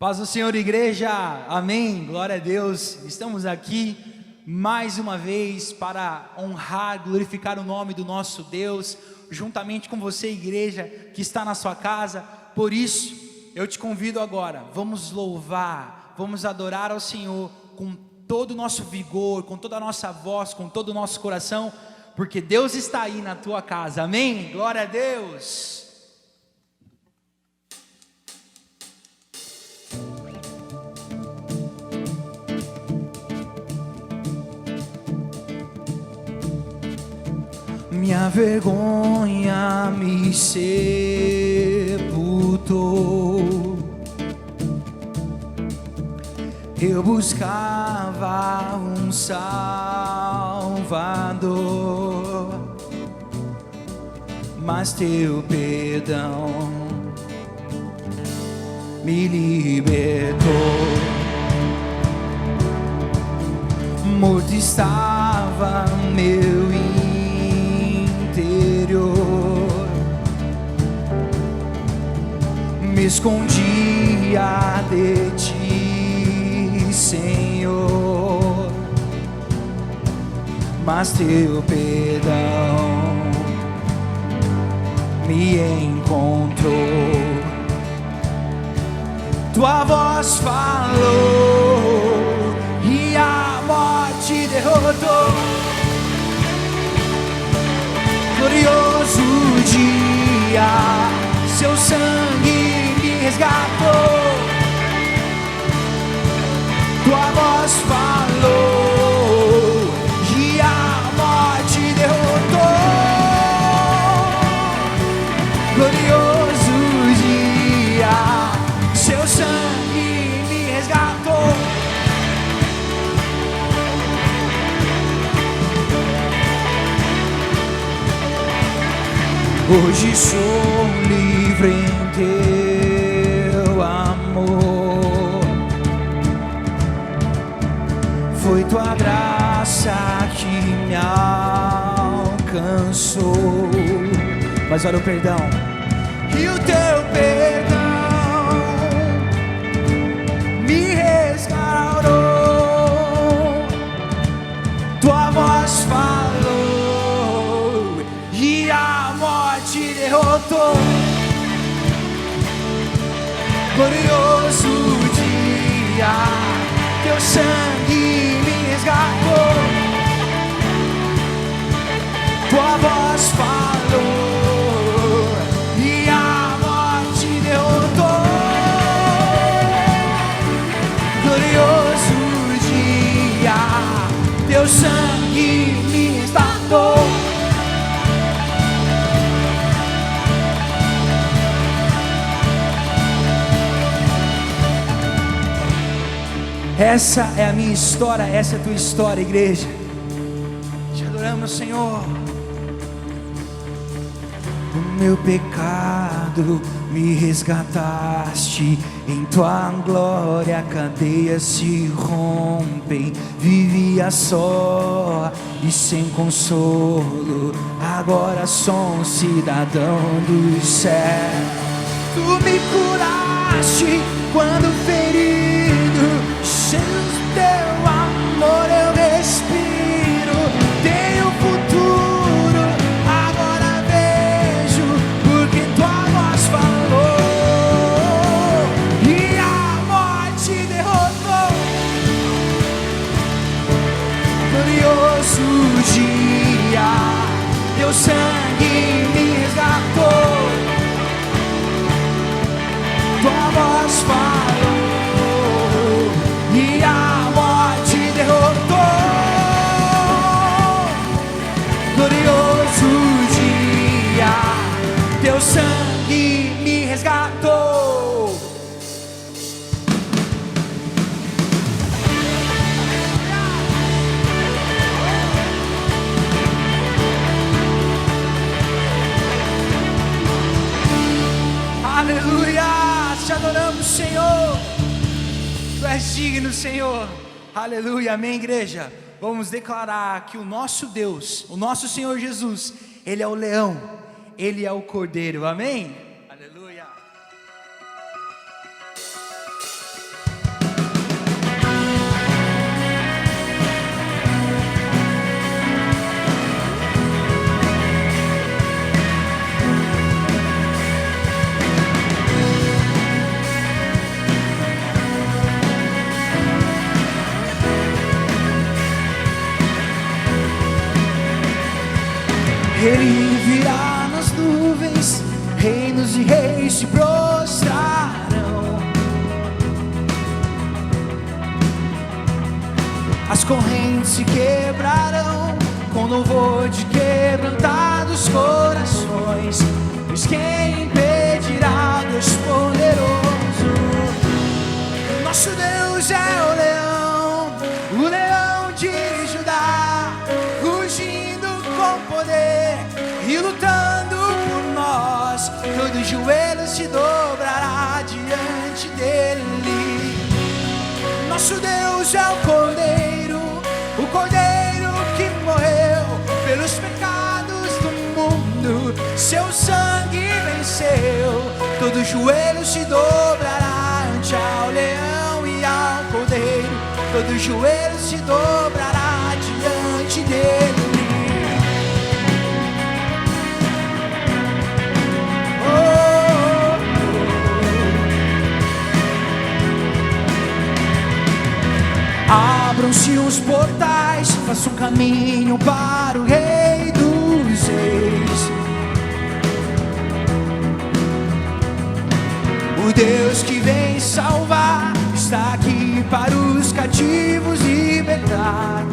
Paz do Senhor, igreja, amém, glória a Deus. Estamos aqui mais uma vez para honrar, glorificar o nome do nosso Deus, juntamente com você, igreja, que está na sua casa. Por isso, eu te convido agora, vamos louvar, vamos adorar ao Senhor com todo o nosso vigor, com toda a nossa voz, com todo o nosso coração, porque Deus está aí na tua casa, amém, glória a Deus. Minha vergonha me sepultou. Eu buscava um Salvador, mas teu perdão me libertou. Morto estava meu interior, me escondia de ti, Senhor, mas teu perdão me encontrou. Tua voz falou e a morte derrotou. Glorioso dia, seu sangue me resgatou. Tua voz falou e a morte derrotou. Glorioso dia, seu sangue me resgatou. Hoje sou livre em teu amor. Foi tua graça que me alcançou. Mas olha o perdão. E o teu perdão me restaurou. Tua voz falou e a morte derrotou. Glorioso dia, teu sangue me resgatou. Tua voz falou e a morte derrotou. Glorioso dia, teu sangue me resgatou. Essa é a minha história, essa é a tua história, igreja. Te adoramos, Senhor. O meu pecado me resgataste, em tua glória cadeias se rompem. Vivia só e sem consolo, agora sou um cidadão do céu. Tu me curaste quando ferido, cheio do teu amor eu respiro. Tenho futuro, agora vejo, porque tua voz falou e a morte derrotou. Glorioso dia, teu sangue me resgatou. Tua voz falou e a morte derrotou. Glorioso dia, teu sangue me resgatou. Aleluia, te adoramos, Senhor. Tu és digno, Senhor. Aleluia, amém, igreja. Vamos declarar que o nosso Deus, o nosso Senhor Jesus, Ele é o leão, Ele é o cordeiro, amém? Aleluia. Ele virá nas nuvens, reinos e reis se prostrarão. As correntes se quebrarão com louvor de quebrantados corações. Pois quem impedirá Deus poderoso? Nosso Deus é o leão de Judá, rugindo com poder e lutando por nós. Todo joelho se dobrará diante dele. Nosso Deus é o Cordeiro que morreu pelos pecados do mundo. Seu sangue venceu. Todo joelho se dobrará ante ao leão e ao Cordeiro. Todo joelho se dobrará diante dele. Abram-se os portais, façam um caminho para o Rei dos Reis. O Deus que vem salvar está aqui para os cativos libertar.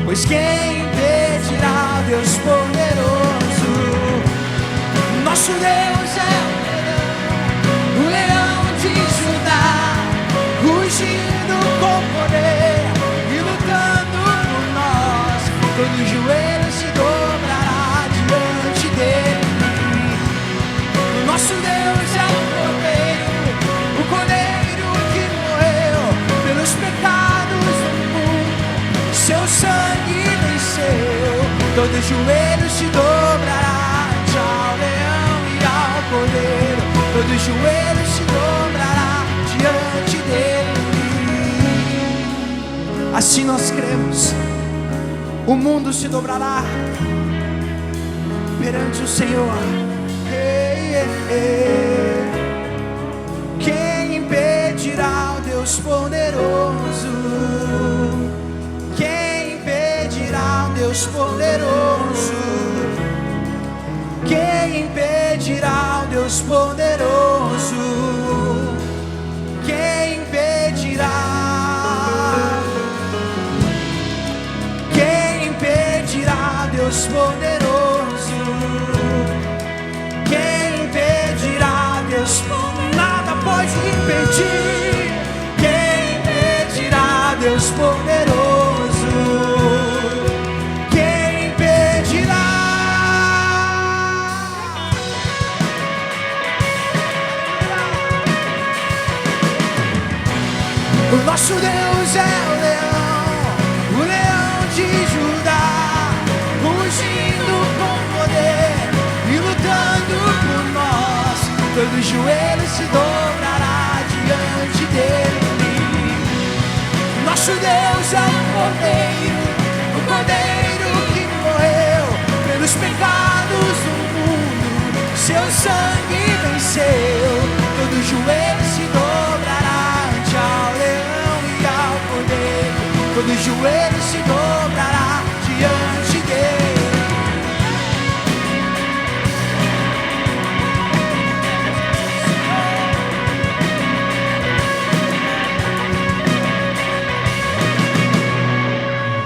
Pois quem impedirá Deus poderoso? Nosso Deus é o leão de Judá, rugindo com poder e lutando por nós. Todo joelho se dobrará diante dele. Nosso Deus é o Cordeiro que morreu pelos pecados do mundo. Seu sangue venceu. Todo joelho se dobrará ante ao leão e ao Cordeiro. Todo joelho se dobrará diante dele. Assim nós cremos. O mundo se dobrará perante o Senhor. Quem impedirá o Deus poderoso? Quem impedirá o Deus poderoso? Quem impedirá o Deus poderoso? Quem impedirá? Quem impedirá Deus poderoso? Quem impedirá Deus poderoso? Nada pode impedir. Quem impedirá Deus poderoso? Quem impedirá? O nosso Deus é o leão de Judá, rugindo com poder e lutando por nós. Todo joelho se dobrará diante dele. Nosso Deus é o Cordeiro que morreu pelos pecados do mundo. Seu sangue venceu. Todo joelho se dobrará ante ao leão e ao Cordeiro. Todo joelho se dobrará diante dele.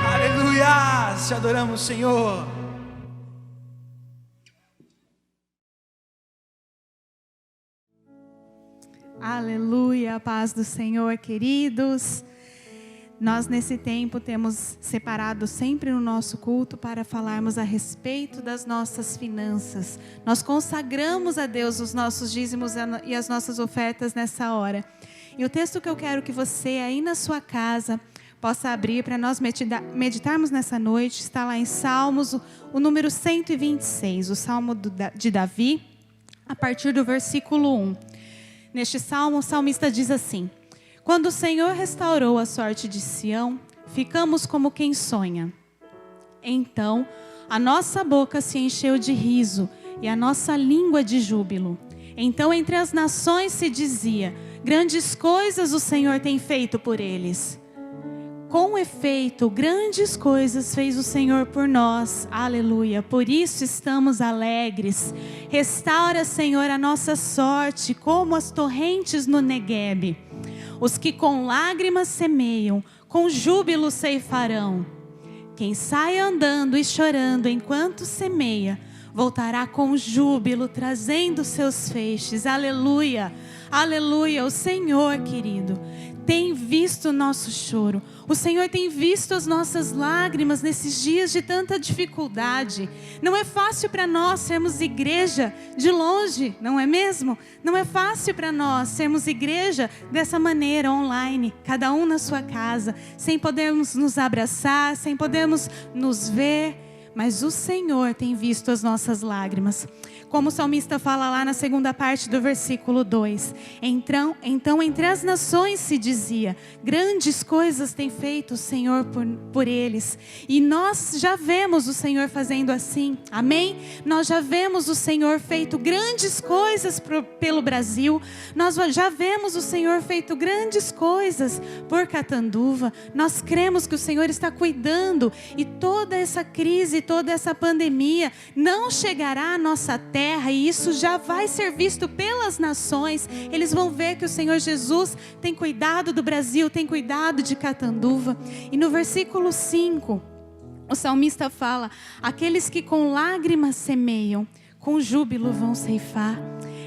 Aleluia! Te adoramos, Senhor. Aleluia, a paz do Senhor, queridos. Nós nesse tempo temos separado sempre no nosso culto para falarmos a respeito das nossas finanças. Nós consagramos a Deus os nossos dízimos e as nossas ofertas nessa hora. E o texto que eu quero que você aí na sua casa possa abrir para nós meditarmos nessa noite está lá em Salmos, o número 126, o Salmo de Davi, a partir do versículo 1. Neste salmo, o salmista diz assim: quando o Senhor restaurou a sorte de Sião, ficamos como quem sonha. Então, a nossa boca se encheu de riso e a nossa língua de júbilo. Então, entre as nações se dizia: grandes coisas o Senhor tem feito por eles. Com efeito, grandes coisas fez o Senhor por nós, aleluia, por isso estamos alegres. Restaura, Senhor, a nossa sorte, como as torrentes no Neguebe. Os que com lágrimas semeiam, com júbilo ceifarão. Quem sai andando e chorando enquanto semeia, voltará com júbilo, trazendo seus feixes, aleluia, aleluia. O Senhor, querido, tem visto o nosso choro. O Senhor tem visto as nossas lágrimas nesses dias de tanta dificuldade. Não é fácil para nós sermos igreja de longe, não é mesmo? Não é fácil para nós sermos igreja dessa maneira, online, cada um na sua casa, sem podermos nos abraçar, sem podermos nos ver. Mas o Senhor tem visto as nossas lágrimas. Como o salmista fala lá na segunda parte do versículo 2. Então entre as nações se dizia, grandes coisas tem feito o Senhor por eles. E nós já vemos o Senhor fazendo assim, amém? Nós já vemos o Senhor feito grandes coisas pelo Brasil. Nós já vemos o Senhor feito grandes coisas por Catanduva. Nós cremos que o Senhor está cuidando. E toda essa crise, toda essa pandemia não chegará à nossa terra, e isso já vai ser visto pelas nações. Eles vão ver que o Senhor Jesus tem cuidado do Brasil, tem cuidado de Catanduva. E no versículo 5, o salmista fala, aqueles que com lágrimas semeiam, com júbilo vão ceifar.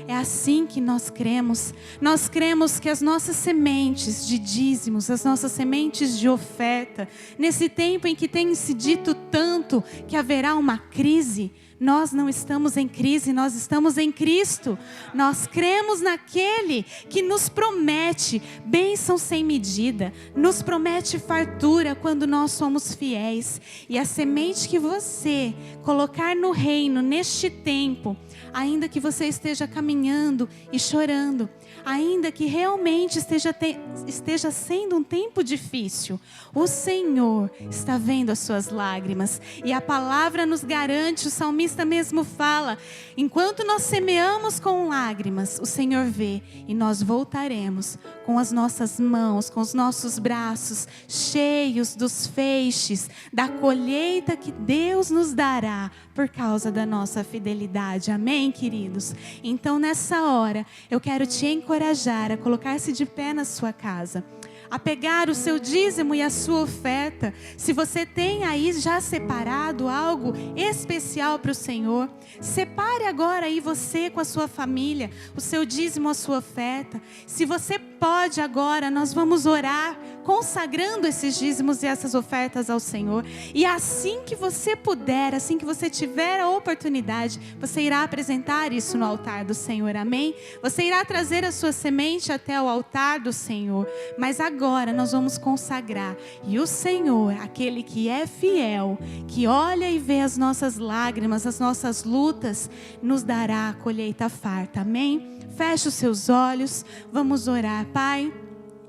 É assim que nós cremos. Nós cremos que as nossas sementes de dízimos, as nossas sementes de oferta, nesse tempo em que tem se dito tanto que haverá uma crise, nós não estamos em crise, nós estamos em Cristo. Nós cremos naquele que nos promete bênção sem medida, nos promete fartura quando nós somos fiéis. E a semente que você colocar no reino neste tempo, ainda que você esteja caminhando e chorando, ainda que realmente esteja sendo um tempo difícil, o Senhor está vendo as suas lágrimas. E a palavra nos garante, o salmista mesmo fala, enquanto nós semeamos com lágrimas, o Senhor vê, e nós voltaremos com as nossas mãos, com os nossos braços cheios dos feixes, da colheita que Deus nos dará por causa da nossa fidelidade. Amém, queridos? Então nessa hora, eu quero te encorajar a colocar-se de pé na sua casa, a pegar o seu dízimo e a sua oferta. Se você tem aí já separado algo especial para o Senhor, separe agora aí você com a sua família, o seu dízimo, a sua oferta. Se você pode agora, nós vamos orar, consagrando esses dízimos e essas ofertas ao Senhor. E assim que você puder, assim que você tiver a oportunidade, você irá apresentar isso no altar do Senhor, amém? Você irá trazer a sua semente até o altar do Senhor. Mas agora nós vamos consagrar. E o Senhor, aquele que é fiel, que olha e vê as nossas lágrimas, as nossas lutas, nos dará a colheita farta, amém? Feche os seus olhos, vamos orar. Pai,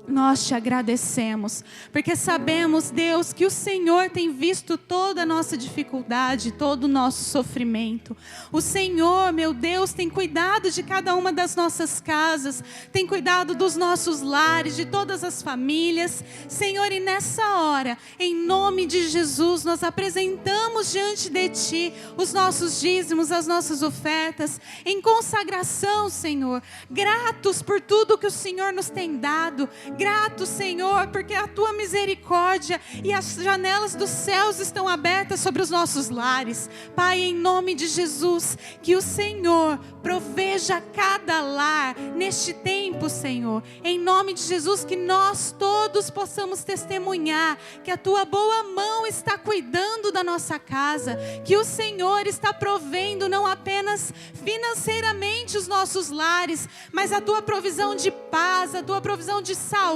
nós te agradecemos, porque sabemos, Deus, que o Senhor tem visto toda a nossa dificuldade, todo o nosso sofrimento. O Senhor, meu Deus, tem cuidado de cada uma das nossas casas, tem cuidado dos nossos lares, de todas as famílias. Senhor, e nessa hora, em nome de Jesus, nós apresentamos diante de Ti os nossos dízimos, as nossas ofertas, em consagração, Senhor, gratos por tudo que o Senhor nos tem dado, grato, Senhor, porque a Tua misericórdia e as janelas dos céus estão abertas sobre os nossos lares. Pai, em nome de Jesus, que o Senhor proveja cada lar neste tempo, Senhor. Em nome de Jesus, que nós todos possamos testemunhar que a Tua boa mão está cuidando da nossa casa, que o Senhor está provendo não apenas financeiramente os nossos lares, mas a Tua provisão de paz, a Tua provisão de saúde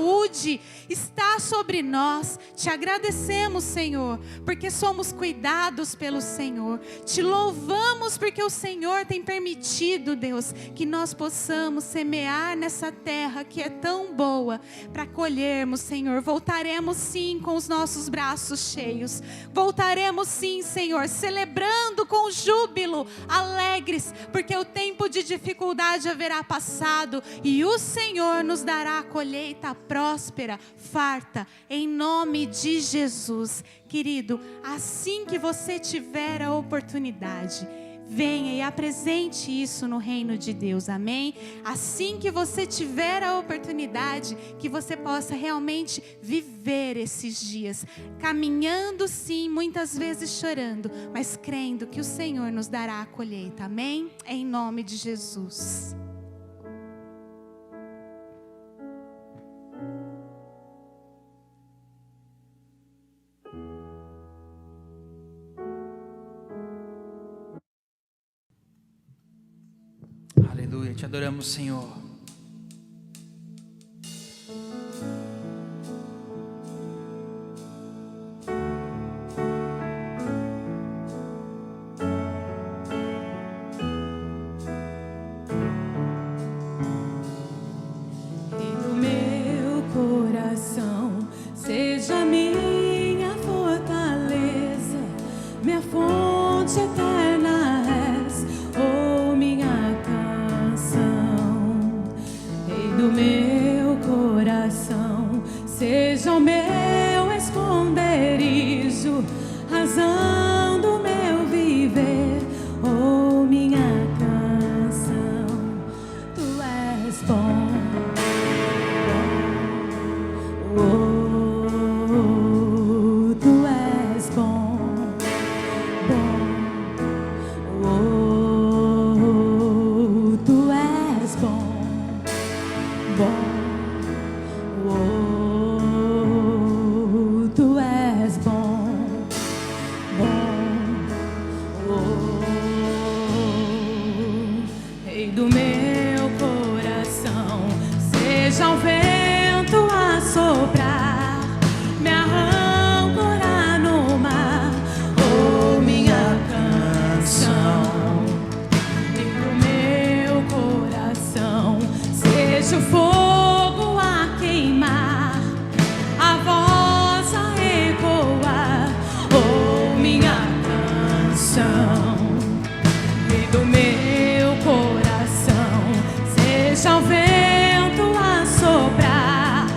está sobre nós. Te agradecemos, Senhor, porque somos cuidados pelo Senhor. Te louvamos porque o Senhor tem permitido, Deus, que nós possamos semear nessa terra que é tão boa, para colhermos, Senhor. Voltaremos sim com os nossos braços cheios. Voltaremos sim, Senhor, celebrando com júbilo, alegres, porque o tempo de dificuldade dificuldade haverá passado e o Senhor nos dará a colheita próspera, farta, em nome de Jesus. Querido, assim que você tiver a oportunidade, venha e apresente isso no reino de Deus, amém? Assim que você tiver a oportunidade, que você possa realmente viver esses dias, caminhando sim, muitas vezes chorando, mas crendo que o Senhor nos dará a colheita, amém? Em nome de Jesus. Aleluia, te adoramos, Senhor. Rei do meu coração, seja minha fortaleza, minha fonte eterna és, oh minha canção. Rei do meu coração, seja o meu esconderijo, razão do meu viver, oh minha canção. Tu és bom. Oh, tu és bom, bom. Oh, tu és bom, bom. Oh, tu és bom, bom. Oh, Rei do meu coração, seja o vento a soprar, me arrancorar no mar, oh minha canção. Rei do meu coração, seja o fogo a queimar, a voz a ecoar, oh minha canção. Rei do meu coração, seja o vento a soprar,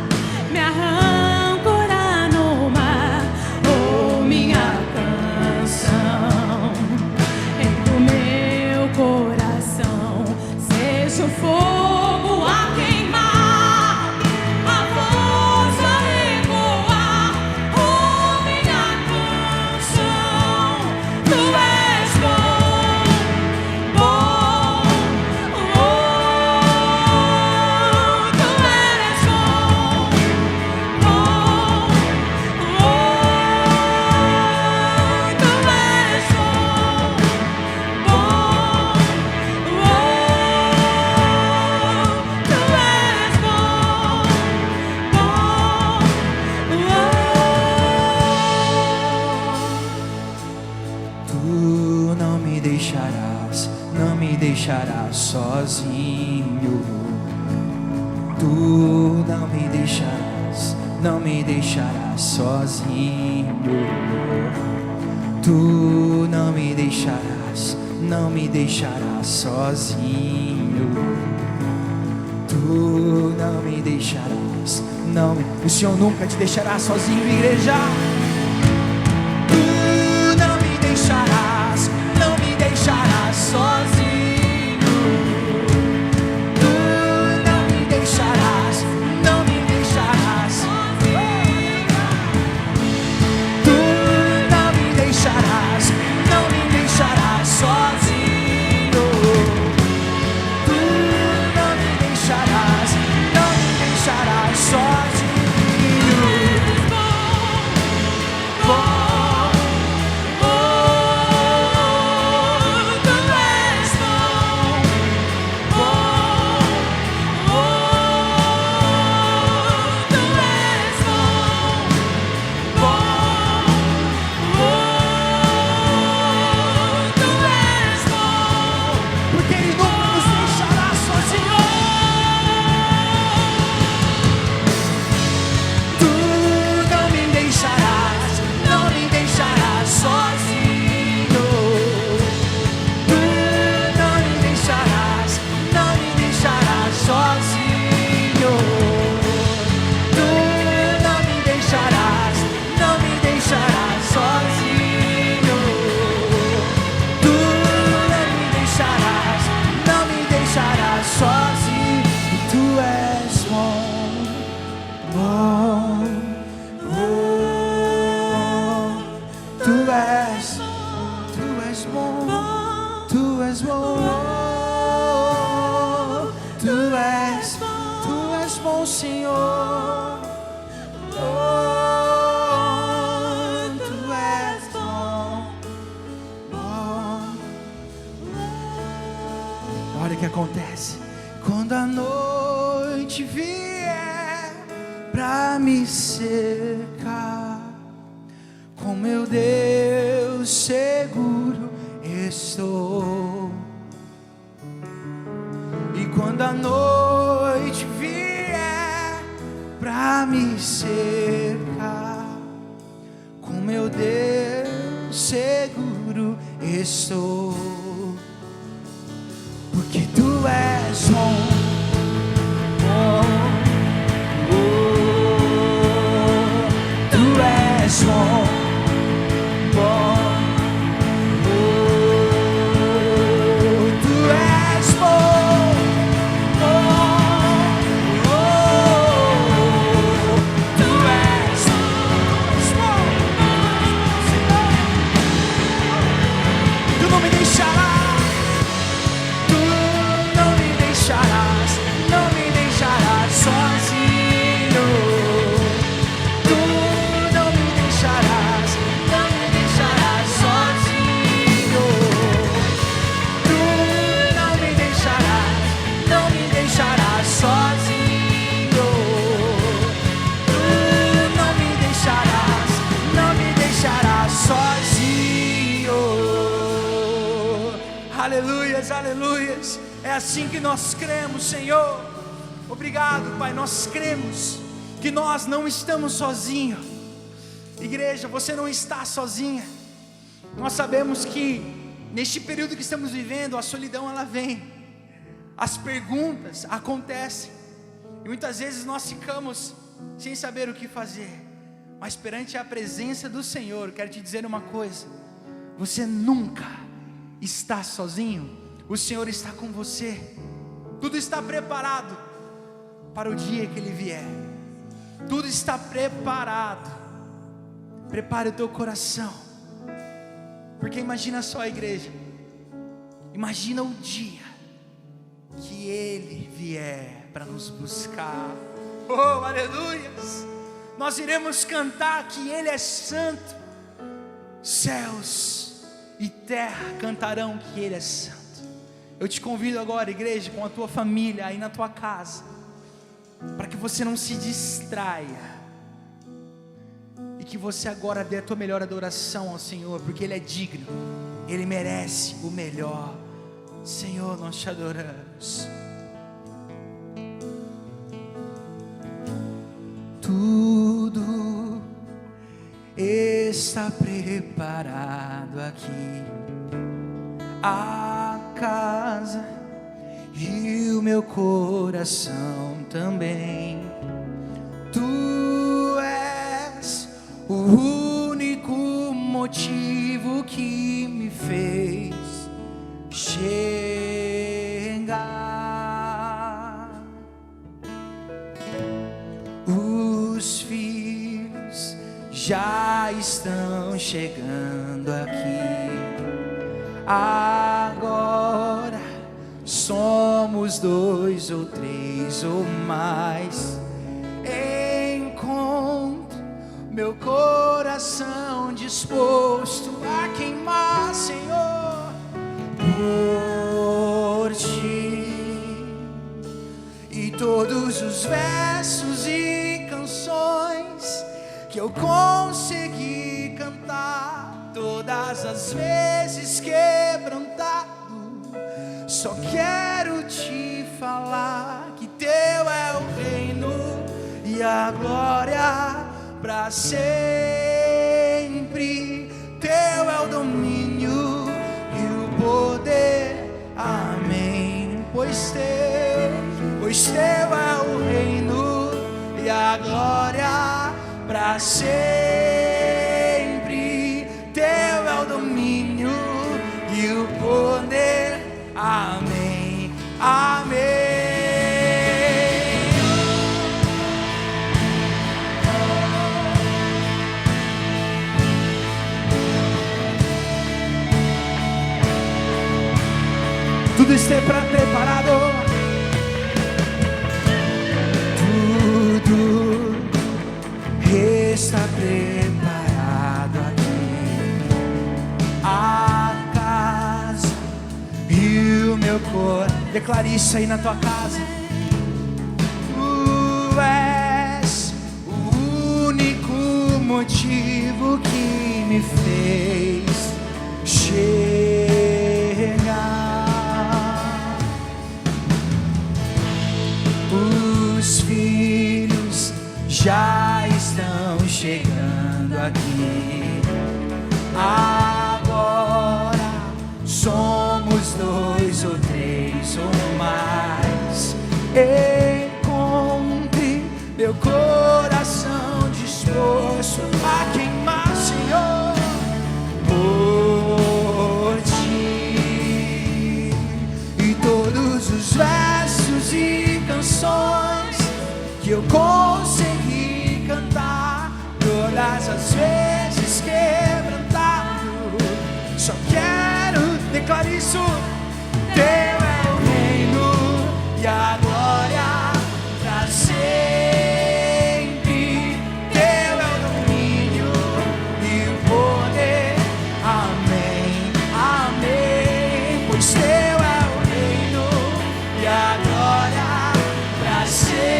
me arrancorar no mar, oh minha canção. Rei do meu coração, seja o fogo a queimar, a voz a ecoar, oh minha canção. Tu és bom, bom, oh, tu és bom, bom, oh, tu és bom, bom, oh, tu és bom, bom, Tu não me deixarás, não me deixarás sozinho. Tu não me deixarás, não me deixarás sozinho. Tu não me deixarás, não me deixarás sozinho. Tu não me deixarás, não me... O Senhor nunca te deixará sozinho, igreja. Tu não me deixarás, não me deixarás sozinho. Tu não me deixarás, não me deixarás sozinho. Tu não me deixarás, não me deixarás sozinho. Tu não me deixarás, não me deixarás sozinho. Bom, oh, tu és bom. Senhor. Oh, tu és bom, bom. Olha o que acontece quando a noite vier pra me cercar. Com meu Deus seguro estou. E quando a noite vier pra me cercar, com meu Deus seguro estou. Porque tu és bom, bom, oh, tu és bom. Aleluias, aleluias. É assim que nós cremos, Senhor. Obrigado, Pai. Nós cremos que nós não estamos sozinhos. Igreja, você não está sozinha. Nós sabemos que neste período que estamos vivendo, a solidão ela vem, as perguntas acontecem, e muitas vezes nós ficamos sem saber o que fazer. Mas perante a presença do Senhor, quero te dizer uma coisa: você nunca está sozinho. O Senhor está com você. Tudo está preparado para o dia que Ele vier. Tudo está preparado. Prepare o teu coração, porque imagina só, a igreja, imagina o dia que Ele vier para nos buscar. Oh, aleluias. Nós iremos cantar que Ele é santo. Céus e terra cantarão que Ele é santo. Eu te convido agora, igreja, com a tua família, aí na tua casa, para que você não se distraia, e que você agora dê a tua melhor adoração ao Senhor, porque Ele é digno, Ele merece o melhor. Senhor, nós te adoramos. Tudo está preparado aqui, a casa e o meu coração também. Tu és o único motivo que me fez chegar. Os filhos já estão chegando aqui. Agora somos 2 ou 3 ou mais. Encontro meu coração disposto a queimar, Senhor, por ti. E todos os versos e canções que eu consegui cantar, todas as vezes quebrantado, só quero te falar que teu é o reino e a glória para sempre. Teu é o domínio e o poder, amém. Pois teu é o reino e a glória para sempre. Teu é o domínio e o poder, amém, amém. Tudo está preparado. Tudo declare isso aí na tua casa. Tu és o único motivo que me fez chegar. Os filhos já estão chegando aqui. Agora somos 2 ou 3 ou mais. Encontre meu coração disposto a queimar, Senhor, por ti. E todos os versos e canções que eu consegui cantar, todas as vezes quebrantado, só quero declarar isso. Teu é o reino e a glória pra sempre. Teu é o domínio e o poder. Amém, amém. Pois teu é o reino e a glória pra sempre.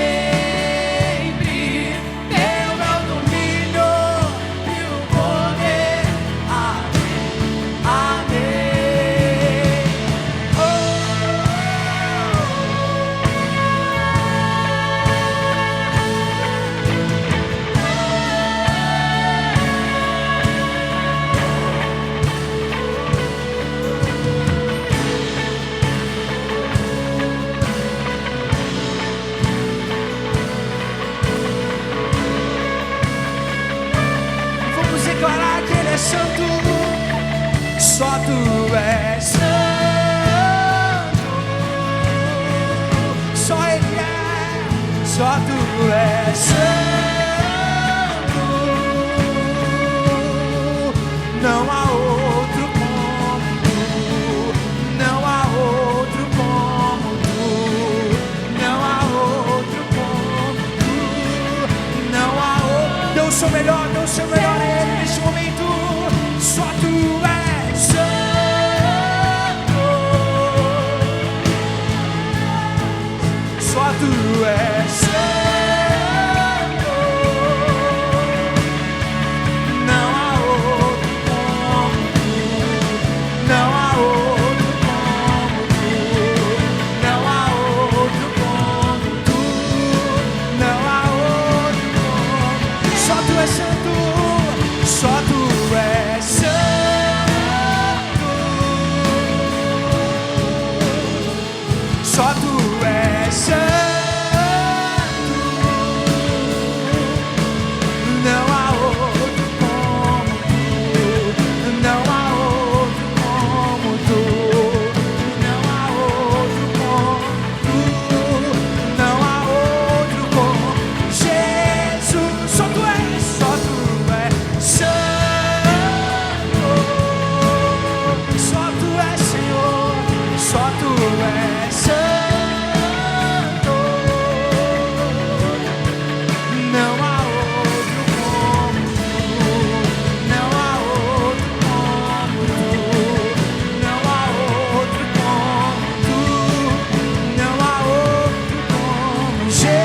Teu é o domínio e o poder. Amém, amém. Oh. Vamos declarar que Ele é santo. Só Tu és santo. Só Ele é. Só Tu és santo. Não há outro como Tu. Não há outro como Tu. Não há outro como Tu. Não há outro. Dê o seu melhor, dê o seu melhor a Ele neste momento. Só Tu és santo. Só Tu és santo. Não há outro como Tu. Não há outro como Tu. Não há outro como Tu. Não há outro como. Só Tu és santo. Só Tu és santo. Só Tu és santo. Não há outro como Tu. Não há outro como Tu. Não há outro como Tu. Não há outro como Jesus. Só Tu és santo. Só Tu és Senhor. Só Tu és santo. Não há outro como Tu. Não há outro como Tu. Não há outro como Tu. Não há outro como Jesus.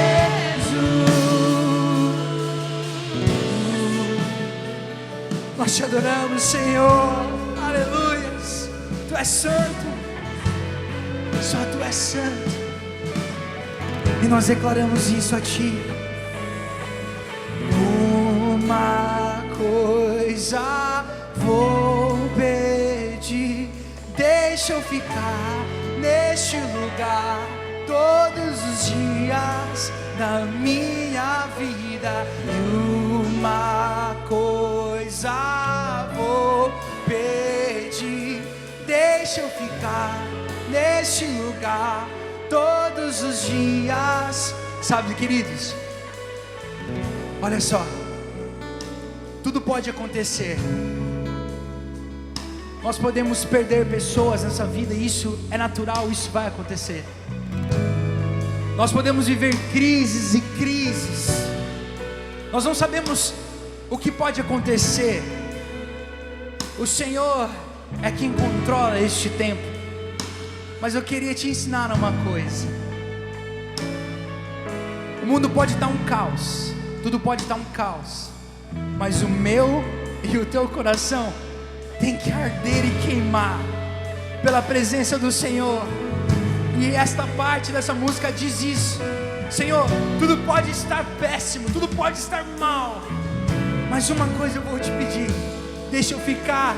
Nós Te adoramos, Senhor. Aleluias. Tu és santo. Só Tu és santo. E nós declaramos isso a Ti. Uma coisa vou pedir, deixa eu ficar neste lugar todos os dias da minha vida. E uma coisa vou pedir, deixa eu ficar neste lugar todos os dias. Sabe, queridos, olha só, tudo pode acontecer. Nós podemos perder pessoas nessa vida, isso é natural, isso vai acontecer. Nós podemos viver crises e crises. Nós não sabemos o que pode acontecer. O Senhor é quem controla este tempo. Mas eu queria te ensinar uma coisa. O mundo pode estar um caos, tudo pode estar um caos, mas o meu e o teu coração tem que arder e queimar pela presença do Senhor. E esta parte dessa música diz isso: Senhor, tudo pode estar péssimo, tudo pode estar mal, mas uma coisa eu vou te pedir: deixa eu ficar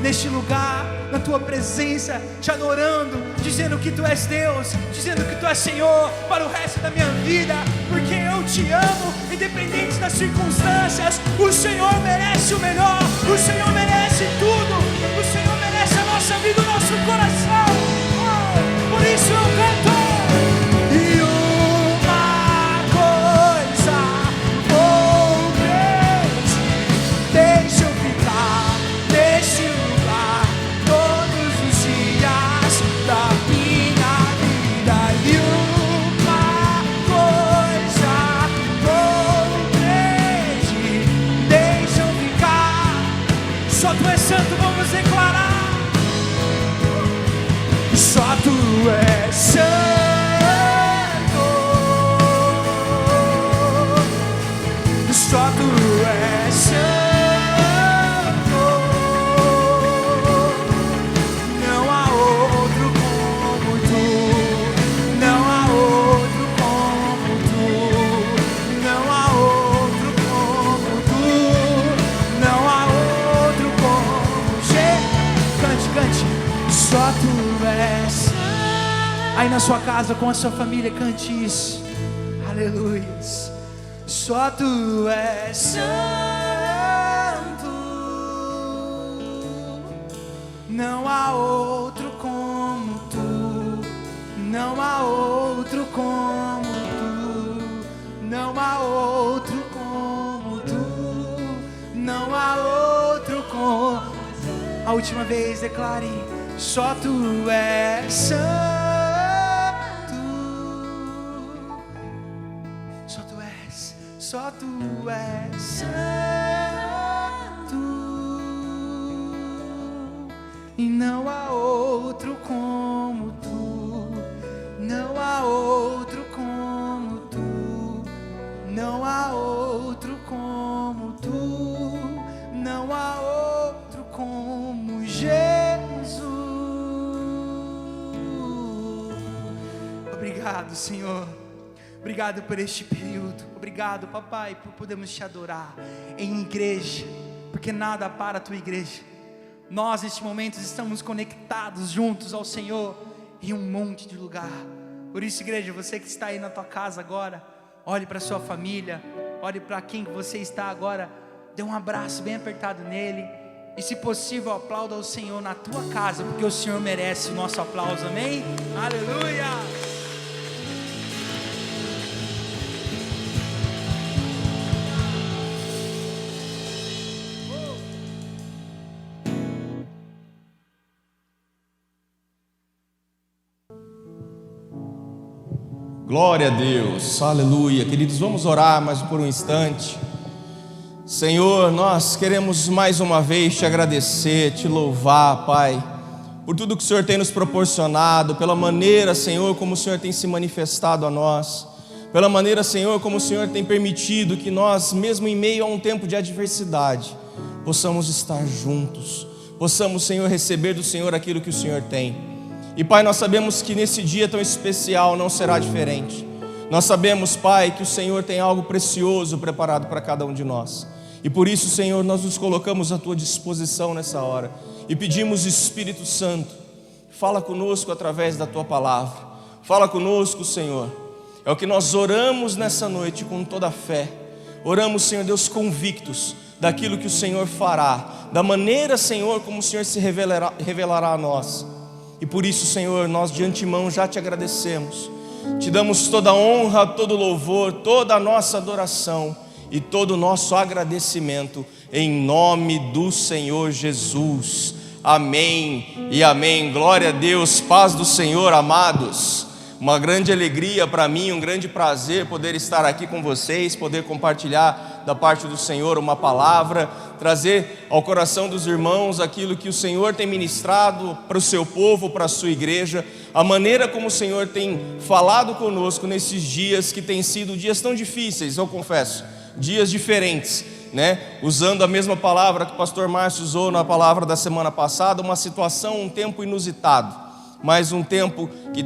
neste lugar, na tua presença, te adorando, dizendo que tu és Deus, dizendo que tu és Senhor para o resto da minha vida, porque eu te amo, independente das circunstâncias. O Senhor merece o melhor, o Senhor merece tudo, o Senhor merece a nossa vida, o nosso coração. Oh, por isso eu canto. E uma coisa vou pedir, deixa eu ficar neste lugar todos os dias da minha vida. E uma coisa vou pedir, deixa eu ficar. Só tu és santo, vamos declarar. Só tu és santo, só tu és santo, não há outro como tu, não há outro como tu, não há outro como tu, não há outro como Jesus. Cante, cante, só tu és. Aí na sua casa, com a sua família, cante isso. Aleluia. Só tu és santo, não há outro como tu, não há outro como tu, não há outro como tu, não há outro como. A última vez declare: só tu és santo. Só tu és santo, e não há outro como tu, não há outro como tu, não há outro como tu, não há outro como Jesus. Obrigado, Senhor. Obrigado por este período. Obrigado, papai, por podermos te adorar em igreja, porque nada para a tua igreja. Nós neste momento estamos conectados juntos ao Senhor em um monte de lugar. Por isso, igreja, você que está aí na tua casa agora, olhe para a sua família, olhe para quem você está agora, dê um abraço bem apertado nele, e se possível aplauda ao Senhor na tua casa, porque o Senhor merece o nosso aplauso, amém? Aleluia! Glória a Deus, aleluia. Queridos, vamos orar mais por um instante. Senhor, nós queremos mais uma vez te agradecer, te louvar, Pai, por tudo que o Senhor tem nos proporcionado, pela maneira, Senhor, como o Senhor tem se manifestado a nós, pela maneira, Senhor, como o Senhor tem permitido que nós, mesmo em meio a um tempo de adversidade, possamos estar juntos, possamos, Senhor, receber do Senhor aquilo que o Senhor tem. E Pai, nós sabemos que nesse dia tão especial não será diferente. Nós sabemos, Pai, que o Senhor tem algo precioso preparado para cada um de nós. E por isso, Senhor, nós nos colocamos à Tua disposição nessa hora e pedimos, Espírito Santo, fala conosco através da Tua palavra. Fala conosco, Senhor. É o que nós oramos nessa noite com toda a fé. Oramos, Senhor Deus, convictos daquilo que o Senhor fará, da maneira, Senhor, como o Senhor se revelará a nós. E por isso, Senhor, nós de antemão já te agradecemos. Te damos toda a honra, todo o louvor, toda a nossa adoração e todo o nosso agradecimento em nome do Senhor Jesus. Amém e amém. Glória a Deus, paz do Senhor, amados. Uma grande alegria para mim, um grande prazer poder estar aqui com vocês, poder compartilhar da parte do Senhor uma palavra, trazer ao coração dos irmãos aquilo que o Senhor tem ministrado para o seu povo, para a sua igreja, a maneira como o Senhor tem falado conosco nesses dias que têm sido dias tão difíceis, eu confesso, dias diferentes, né? Usando a mesma palavra que o pastor Márcio usou na palavra da semana passada, uma situação, um tempo inusitado, mas um tempo que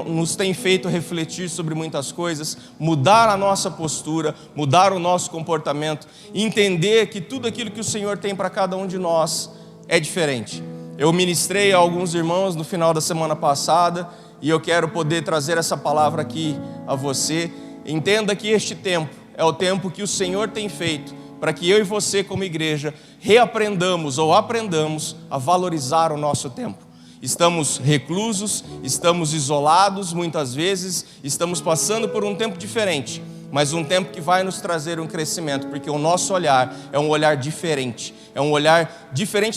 nos tem feito refletir sobre muitas coisas, mudar a nossa postura, mudar o nosso comportamento, entender que tudo aquilo que o Senhor tem para cada um de nós é diferente. Eu ministrei a alguns irmãos no final da semana passada e eu quero poder trazer essa palavra aqui a você. Entenda que este tempo é o tempo que o Senhor tem feito para que eu e você como igreja reaprendamos ou aprendamos a valorizar o nosso tempo. Estamos reclusos, estamos isolados muitas vezes, estamos passando por um tempo diferente, mas um tempo que vai nos trazer um crescimento, porque o nosso olhar é um olhar diferente,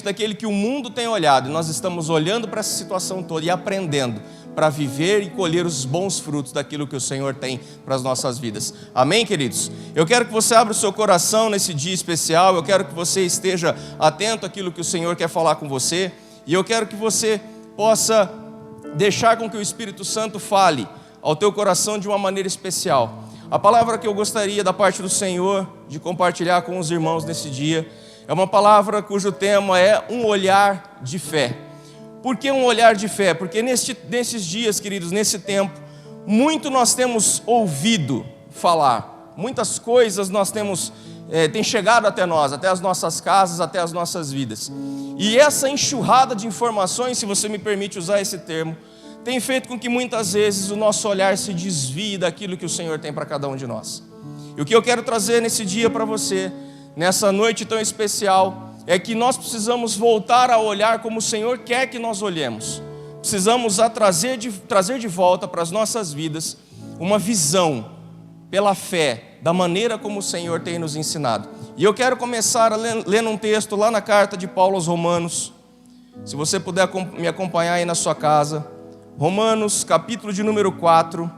daquele que o mundo tem olhado, e nós estamos olhando para essa situação toda e aprendendo para viver e colher os bons frutos daquilo que o Senhor tem para as nossas vidas. Amém, queridos? Eu quero que você abra o seu coração nesse dia especial, eu quero que você esteja atento àquilo que o Senhor quer falar com você, e eu quero que você possa deixar com que o Espírito Santo fale ao teu coração de uma maneira especial. A palavra que eu gostaria da parte do Senhor de compartilhar com os irmãos nesse dia é uma palavra cujo tema é um olhar de fé. Por que um olhar de fé? Porque nesses dias, queridos, nesse tempo, muito nós temos ouvido falar, muitas coisas nós tem chegado até nós, até as nossas casas, até as nossas vidas. E essa enxurrada de informações, se você me permite usar esse termo, tem feito com que muitas vezes o nosso olhar se desvie daquilo que o Senhor tem para cada um de nós. E o que eu quero trazer nesse dia para você, nessa noite tão especial, é que nós precisamos voltar a olhar como o Senhor quer que nós olhemos. Precisamos trazer de volta para as nossas vidas uma visão pela fé, da maneira como o Senhor tem nos ensinado. E eu quero começar lendo um texto lá na carta de Paulo aos Romanos. Se você puder me acompanhar aí na sua casa. Romanos, capítulo de número 4.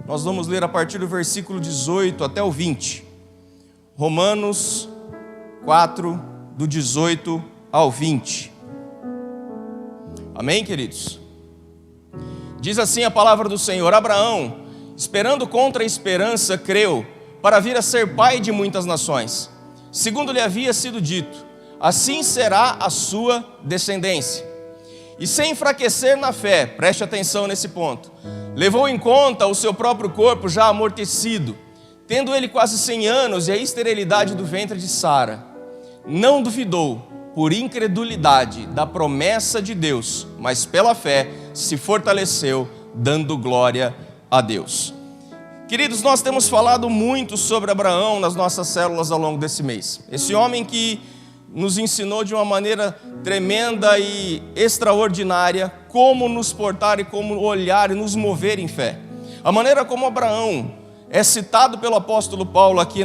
Nós vamos ler a partir do versículo 18 até o 20. Romanos 4, do 18 ao 20. Amém, queridos? Diz assim a palavra do Senhor: Abraão, esperando contra a esperança, creu, para vir a ser pai de muitas nações, segundo lhe havia sido dito, assim será a sua descendência. E sem enfraquecer na fé, preste atenção nesse ponto, levou em conta o seu próprio corpo já amortecido, tendo ele quase 100 anos e a esterilidade do ventre de Sara. Não duvidou, por incredulidade, da promessa de Deus, mas pela fé se fortaleceu, dando glória a Deus. Queridos, nós temos falado muito sobre Abraão nas nossas células ao longo desse mês. Esse homem que nos ensinou de uma maneira tremenda e extraordinária como nos portar e como olhar e nos mover em fé. A maneira como Abraão é citado pelo apóstolo Paulo aqui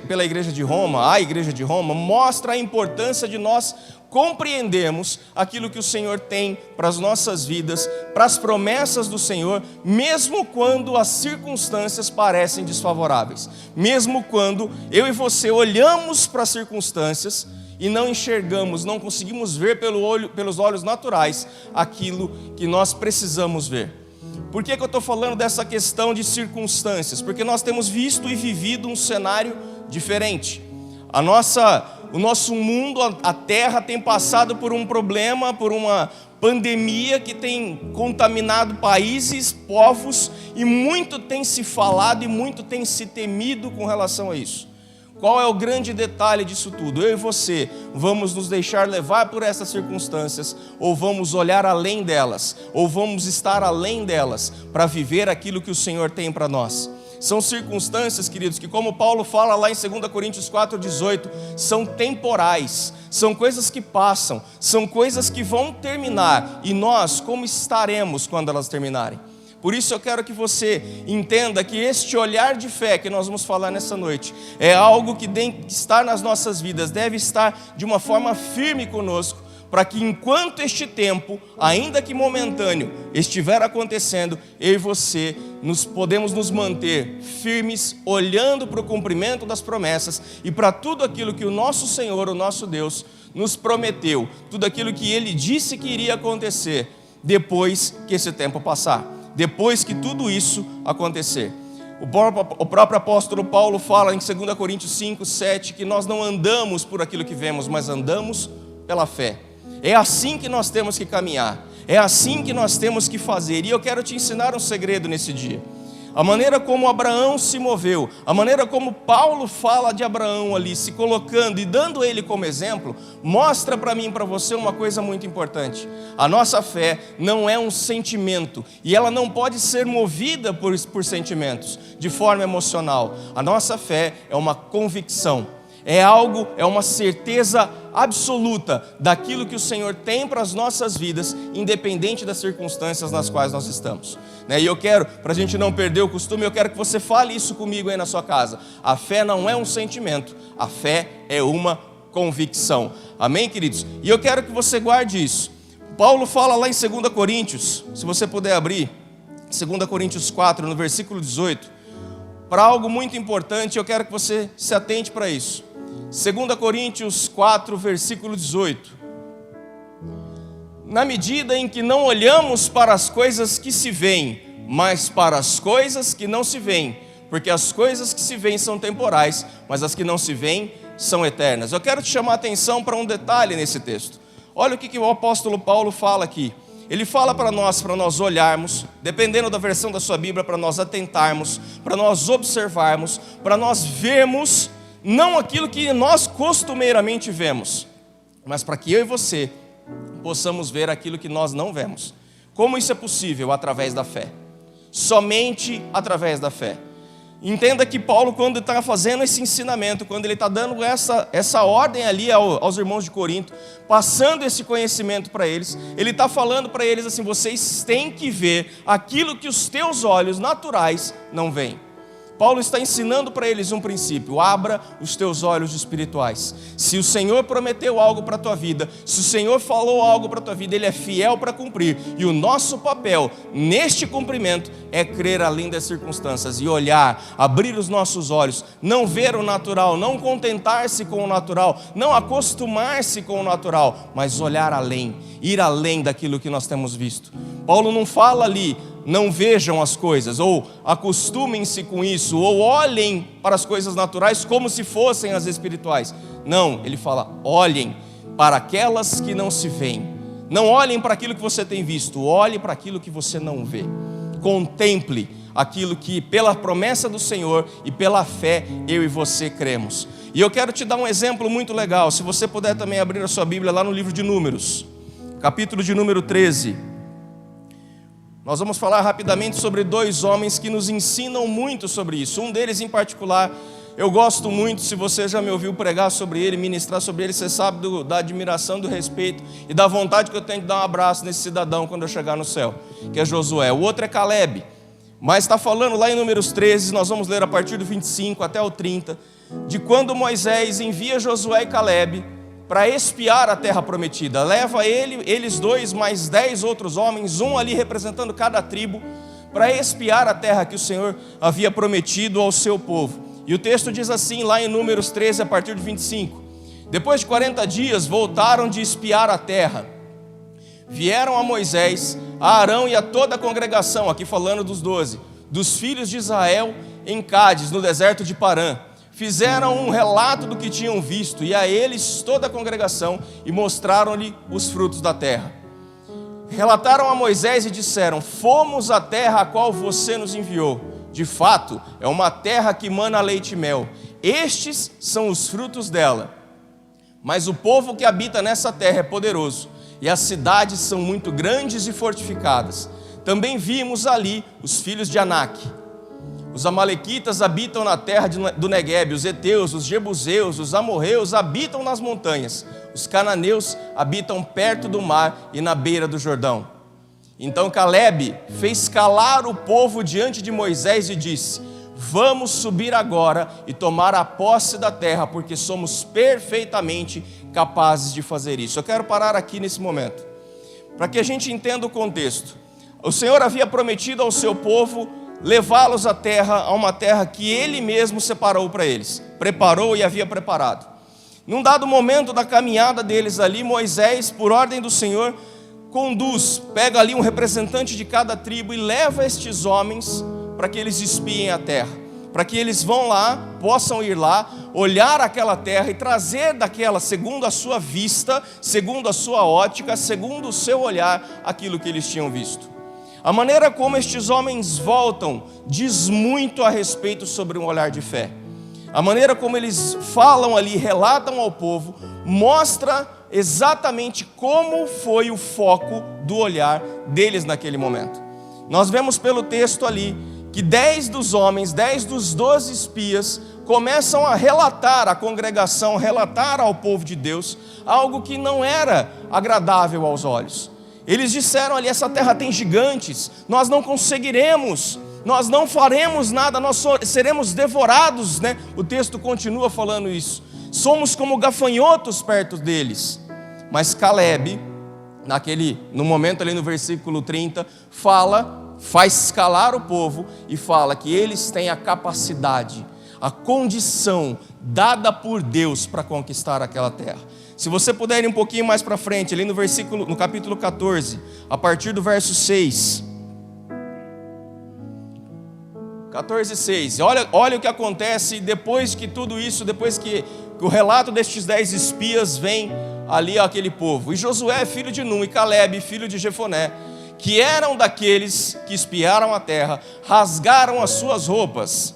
pela igreja de Roma, a igreja de Roma, mostra a importância de nós compreendermos aquilo que o Senhor tem para as nossas vidas, para as promessas do Senhor, mesmo quando as circunstâncias parecem desfavoráveis, mesmo quando eu e você olhamos para as circunstâncias e não enxergamos, não conseguimos ver pelos olhos naturais aquilo que nós precisamos ver. Por que eu estou falando dessa questão de circunstâncias? Porque nós temos visto e vivido um cenário diferente. O nosso mundo, a terra tem passado por um problema, por uma pandemia que tem contaminado países, povos, e muito tem se falado e muito tem se temido com relação a isso. Qual é o grande detalhe disso tudo? Eu e você vamos nos deixar levar por essas circunstâncias, ou vamos olhar além delas, ou vamos estar além delas, para viver aquilo que o Senhor tem para nós. São circunstâncias, queridos, que como Paulo fala lá em 2 Coríntios 4,18, são temporais, são coisas que passam, são coisas que vão terminar, e nós, como estaremos quando elas terminarem? Por isso eu quero que você entenda que este olhar de fé que nós vamos falar nessa noite é algo que tem que estar nas nossas vidas, deve estar de uma forma firme conosco, para que enquanto este tempo, ainda que momentâneo, estiver acontecendo, eu e você podemos nos manter firmes, olhando para o cumprimento das promessas e para tudo aquilo que o nosso Senhor, o nosso Deus, nos prometeu, tudo aquilo que Ele disse que iria acontecer, depois que esse tempo passar, depois que tudo isso acontecer. O próprio apóstolo Paulo fala em 2 Coríntios 5, 7, que nós não andamos por aquilo que vemos, mas andamos pela fé. É assim que nós temos que caminhar, é assim que nós temos que fazer. E eu quero te ensinar um segredo nesse dia. A maneira como Abraão se moveu, a maneira como Paulo fala de Abraão ali, se colocando e dando ele como exemplo, mostra para mim e para você uma coisa muito importante. A nossa fé não é um sentimento, e ela não pode ser movida por sentimentos, de forma emocional. A nossa fé é uma convicção. É uma certeza absoluta daquilo que o Senhor tem para as nossas vidas, independente das circunstâncias nas quais nós estamos. E eu quero, para a gente não perder o costume, eu quero que você fale isso comigo aí na sua casa. A fé não é um sentimento, a fé é uma convicção. Amém, queridos? E eu quero que você guarde isso. Paulo fala lá em 2 Coríntios, se você puder abrir, 2 Coríntios 4, no versículo 18, para algo muito importante, eu quero que você se atente para isso. 2 Coríntios 4, versículo 18. Na medida em que não olhamos para as coisas que se veem, mas para as coisas que não se veem, porque as coisas que se veem são temporais, mas as que não se veem são eternas. Eu quero te chamar a atenção para um detalhe nesse texto. Olha o que o apóstolo Paulo fala aqui. Ele fala para nós olharmos, dependendo da versão da sua Bíblia, para nós atentarmos, para nós observarmos, para nós vermos, não aquilo que nós costumeiramente vemos, mas para que eu e você possamos ver aquilo que nós não vemos. Como isso é possível? Através da fé. Somente através da fé. Entenda que Paulo, quando está fazendo esse ensinamento, quando ele está dando essa ordem ali aos irmãos de Corinto, passando esse conhecimento para eles, ele está falando para eles assim: vocês têm que ver aquilo que os teus olhos naturais não veem. Paulo está ensinando para eles um princípio: abra os teus olhos espirituais. Se o Senhor prometeu algo para a tua vida, se o Senhor falou algo para a tua vida, Ele é fiel para cumprir. E o nosso papel neste cumprimento é crer além das circunstâncias e olhar, abrir os nossos olhos, não ver o natural, não contentar-se com o natural, não acostumar-se com o natural, mas olhar além, ir além daquilo que nós temos visto. Paulo não fala ali: não vejam as coisas, ou acostumem-se com isso, ou olhem para as coisas naturais como se fossem as espirituais. Não, ele fala: olhem para aquelas que não se veem. Não olhem para aquilo que você tem visto, olhe para aquilo que você não vê. Contemple aquilo que pela promessa do Senhor e pela fé eu e você cremos. E eu quero te dar um exemplo muito legal. Se você puder também abrir a sua Bíblia lá no livro de Números, capítulo de número 13. Nós vamos falar rapidamente sobre dois homens que nos ensinam muito sobre isso. Um deles em particular, eu gosto muito. Se você já me ouviu pregar sobre ele, ministrar sobre ele, você sabe da admiração, do respeito e da vontade que eu tenho de dar um abraço nesse cidadão quando eu chegar no céu, que é Josué. O outro é Caleb, mas está falando lá em Números 13, nós vamos ler a partir do 25 até o 30, de quando Moisés envia Josué e Caleb para espiar a terra prometida. Leva eles dois, mais 10 outros homens, um ali representando cada tribo, para espiar a terra que o Senhor havia prometido ao seu povo. E o texto diz assim, lá em Números 13, a partir de 25: depois de 40 dias, voltaram de espiar a terra. Vieram a Moisés, a Arão e a toda a congregação, aqui falando dos 12, dos filhos de Israel, em Cádiz, no deserto de Parã. Fizeram um relato do que tinham visto, e a eles toda a congregação, e mostraram-lhe os frutos da terra. Relataram a Moisés e disseram: fomos à terra a qual você nos enviou. De fato, é uma terra que mana leite e mel. Estes são os frutos dela. Mas o povo que habita nessa terra é poderoso, e as cidades são muito grandes e fortificadas. Também vimos ali os filhos de Anak. Os amalequitas habitam na terra do Neguebe, os heteus, os jebuseus, os amorreus habitam nas montanhas, os cananeus habitam perto do mar e na beira do Jordão. Então Caleb fez calar o povo diante de Moisés e disse: vamos subir agora e tomar a posse da terra, porque somos perfeitamente capazes de fazer isso. Eu quero parar aqui nesse momento, para que a gente entenda o contexto. O Senhor havia prometido ao seu povo levá-los à terra, a uma terra que Ele mesmo separou para eles, preparou e havia preparado. Num dado momento da caminhada deles ali, Moisés, por ordem do Senhor, pega ali um representante de cada tribo e leva estes homens para que eles espiem a terra, para que eles vão lá, possam ir lá, olhar aquela terra e trazer daquela, segundo a sua vista, segundo a sua ótica, segundo o seu olhar, aquilo que eles tinham visto. A maneira como estes homens voltam diz muito a respeito sobre um olhar de fé. A maneira como eles falam ali, relatam ao povo, mostra exatamente como foi o foco do olhar deles naquele momento. Nós vemos pelo texto ali que 10 dos homens, 10 dos 12 espias começam a relatar à congregação, relatar ao povo de Deus algo que não era agradável aos olhos. Eles disseram ali: essa terra tem gigantes, nós não conseguiremos, nós não faremos nada, nós seremos devorados, né? O texto continua falando isso. Somos como gafanhotos perto deles. Mas Caleb, no momento ali no versículo 30, faz calar o povo e fala que eles têm a capacidade, a condição dada por Deus para conquistar aquela terra. Se você puder ir um pouquinho mais para frente, ali no capítulo 14, a partir do verso 6. 14:6. Olha o que acontece depois que tudo isso, depois que o relato destes 10 espias vem ali àquele povo. E Josué, filho de Nun, e Caleb, filho de Jefoné, que eram daqueles que espiaram a terra, rasgaram as suas roupas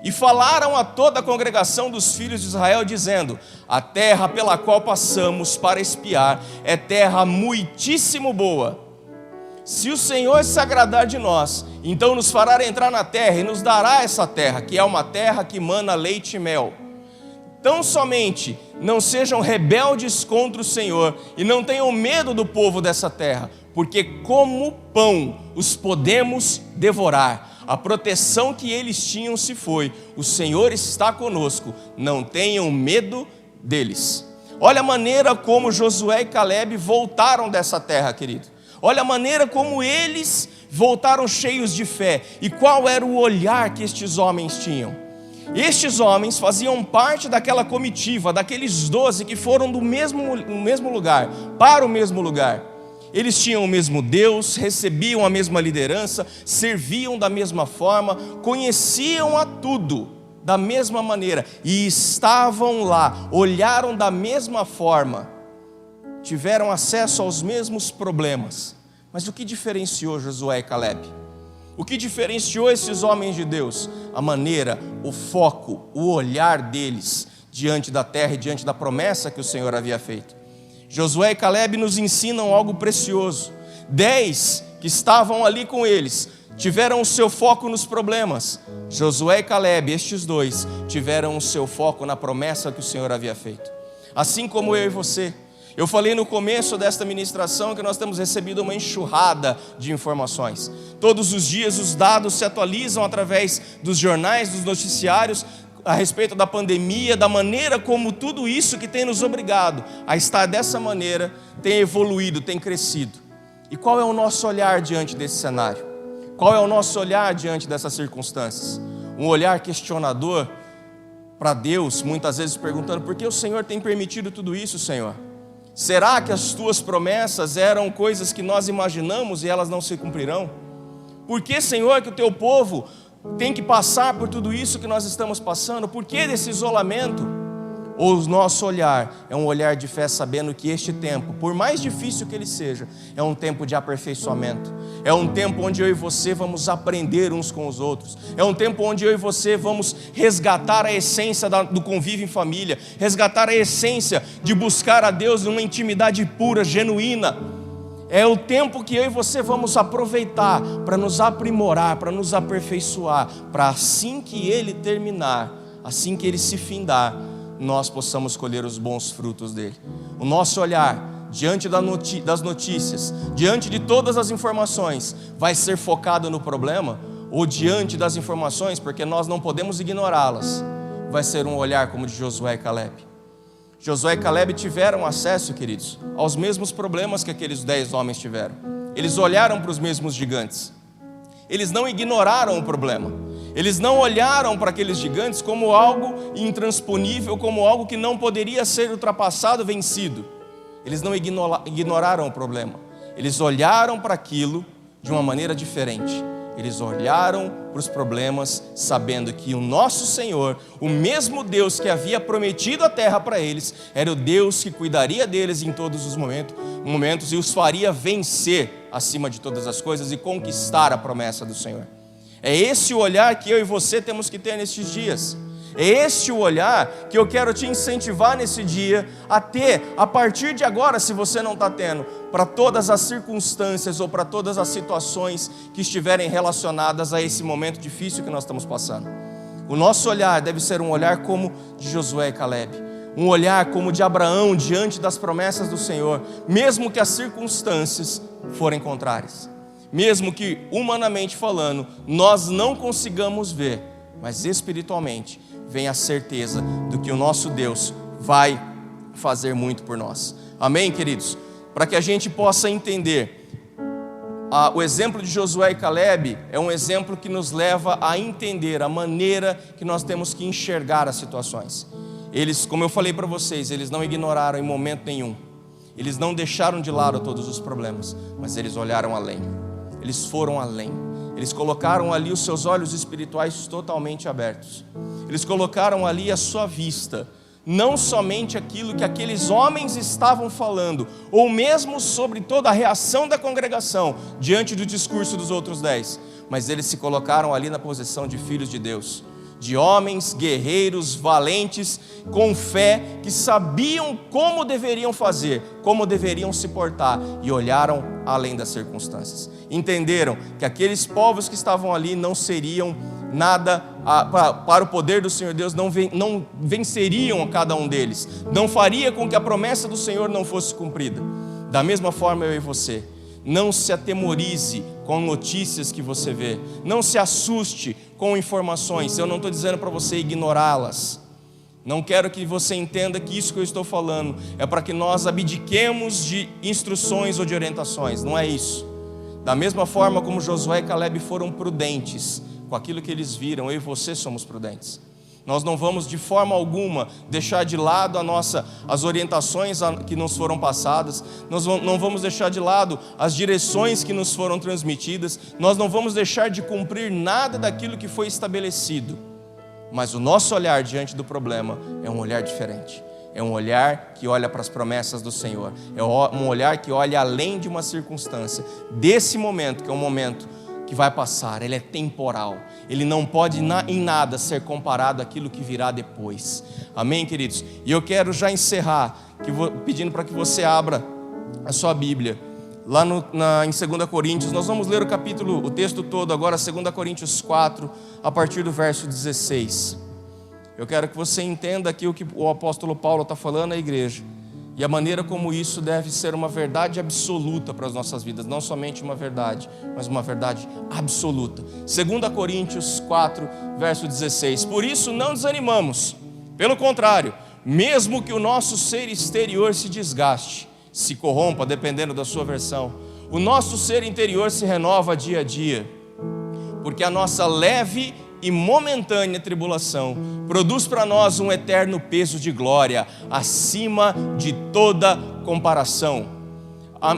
e falaram a toda a congregação dos filhos de Israel, dizendo: a terra pela qual passamos para espiar é terra muitíssimo boa. Se o Senhor se agradar de nós, então nos fará entrar na terra e nos dará essa terra, que é uma terra que mana leite e mel. Tão somente não sejam rebeldes contra o Senhor e não tenham medo do povo dessa terra, porque como pão os podemos devorar. A proteção que eles tinham se foi. O Senhor está conosco, não tenham medo deles. Olha a maneira como Josué e Caleb voltaram dessa terra, querido. Olha a maneira como eles voltaram cheios de fé. E qual era o olhar que estes homens tinham? Estes homens faziam parte daquela comitiva, daqueles 12 que foram do mesmo lugar, para o mesmo lugar. Eles tinham o mesmo Deus, recebiam a mesma liderança, serviam da mesma forma, conheciam a tudo da mesma maneira e estavam lá, olharam da mesma forma, tiveram acesso aos mesmos problemas. Mas o que diferenciou Josué e Caleb? O que diferenciou esses homens de Deus? A maneira, o foco, o olhar deles diante da terra e diante da promessa que o Senhor havia feito. Josué e Caleb nos ensinam algo precioso. 10 que estavam ali com eles tiveram o seu foco nos problemas. Josué e Caleb, estes dois, tiveram o seu foco na promessa que o Senhor havia feito. Assim como eu e você. Eu falei no começo desta ministração que nós temos recebido uma enxurrada de informações. Todos os dias os dados se atualizam através dos jornais, dos noticiários, a respeito da pandemia, da maneira como tudo isso que tem nos obrigado a estar dessa maneira tem evoluído, tem crescido. E qual é o nosso olhar diante desse cenário? Qual é o nosso olhar diante dessas circunstâncias? Um olhar questionador para Deus, muitas vezes perguntando: por que o Senhor tem permitido tudo isso, Senhor? Será que as tuas promessas eram coisas que nós imaginamos e elas não se cumprirão? Por que, Senhor, que o teu povo tem que passar por tudo isso que nós estamos passando? Por que desse isolamento? Ou o nosso olhar é um olhar de fé, sabendo que este tempo, por mais difícil que ele seja, é um tempo de aperfeiçoamento. É um tempo onde eu e você vamos aprender uns com os outros. É um tempo onde eu e você vamos resgatar a essência do convívio em família, resgatar a essência de buscar a Deus numa intimidade pura, genuína. É o tempo que eu e você vamos aproveitar para nos aprimorar, para nos aperfeiçoar, para assim que ele terminar, assim que ele se findar, nós possamos colher os bons frutos dele. O nosso olhar diante das notícias, diante de todas as informações, vai ser focado no problema, ou diante das informações, porque nós não podemos ignorá-las, vai ser um olhar como de Josué e Caleb. Josué e Caleb tiveram acesso, queridos, aos mesmos problemas que aqueles 10 homens tiveram. Eles olharam para os mesmos gigantes. Eles não ignoraram o problema. Eles não olharam para aqueles gigantes como algo intransponível, como algo que não poderia ser ultrapassado, vencido. Eles não ignoraram o problema. Eles olharam para aquilo de uma maneira diferente. Eles olharam para os problemas sabendo que o nosso Senhor, o mesmo Deus que havia prometido a terra para eles, era o Deus que cuidaria deles em todos os momentos e os faria vencer acima de todas as coisas e conquistar a promessa do Senhor. É esse o olhar que eu e você temos que ter nestes dias. É este o olhar que eu quero te incentivar nesse dia a ter, a partir de agora, se você não está tendo, para todas as circunstâncias ou para todas as situações que estiverem relacionadas a esse momento difícil que nós estamos passando. O nosso olhar deve ser um olhar como de Josué e Caleb, um olhar como de Abraão diante das promessas do Senhor, mesmo que as circunstâncias forem contrárias, mesmo que, humanamente falando, nós não consigamos ver, mas espiritualmente vem a certeza do que o nosso Deus vai fazer muito por nós. Amém, queridos? Para que a gente possa entender, o exemplo de Josué e Caleb é um exemplo que nos leva a entender a maneira que nós temos que enxergar as situações. Eles, como eu falei para vocês, eles não ignoraram em momento nenhum. Eles não deixaram de lado todos os problemas, mas eles olharam além. Eles foram além. Eles colocaram ali os seus olhos espirituais totalmente abertos. Eles colocaram ali a sua vista, não somente aquilo que aqueles homens estavam falando, ou mesmo sobre toda a reação da congregação diante do discurso dos outros 10, mas eles se colocaram ali na posição de filhos de Deus, de homens guerreiros, valentes, com fé, que sabiam como deveriam fazer, como deveriam se portar, e olharam além das circunstâncias. Entenderam que aqueles povos que estavam ali não seriam nada para o poder do Senhor Deus, não venceriam a cada um deles, não faria com que a promessa do Senhor não fosse cumprida. Da mesma forma eu e você, não se atemorize com notícias que você vê, não se assuste com informações. Eu não estou dizendo para você ignorá-las, não quero que você entenda que isso que eu estou falando é para que nós abdiquemos de instruções ou de orientações, não é isso. Da mesma forma como Josué e Caleb foram prudentes com aquilo que eles viram, eu e você somos prudentes. Nós não vamos de forma alguma deixar de lado as orientações que nos foram passadas, nós não vamos deixar de lado as direções que nos foram transmitidas, nós não vamos deixar de cumprir nada daquilo que foi estabelecido. Mas o nosso olhar diante do problema é um olhar diferente. É um olhar que olha para as promessas do Senhor. É um olhar que olha além de uma circunstância. Desse momento, que é um momento que vai passar, ele é temporal. Ele não pode em nada ser comparado àquilo que virá depois. Amém, queridos? E eu quero já encerrar, pedindo para que você abra a sua Bíblia. Lá em 2 Coríntios, nós vamos ler o texto todo agora, 2 Coríntios 4, a partir do verso 16. Eu quero que você entenda aqui o que o apóstolo Paulo está falando à igreja e a maneira como isso deve ser uma verdade absoluta para as nossas vidas, não somente uma verdade, mas uma verdade absoluta. 2 Coríntios 4, verso 16. Por isso não desanimamos, pelo contrário, mesmo que o nosso ser exterior se desgaste, se corrompa, dependendo da sua versão, o nosso ser interior se renova dia a dia, porque a nossa leve e momentânea tribulação produz para nós um eterno peso de glória, acima de toda comparação,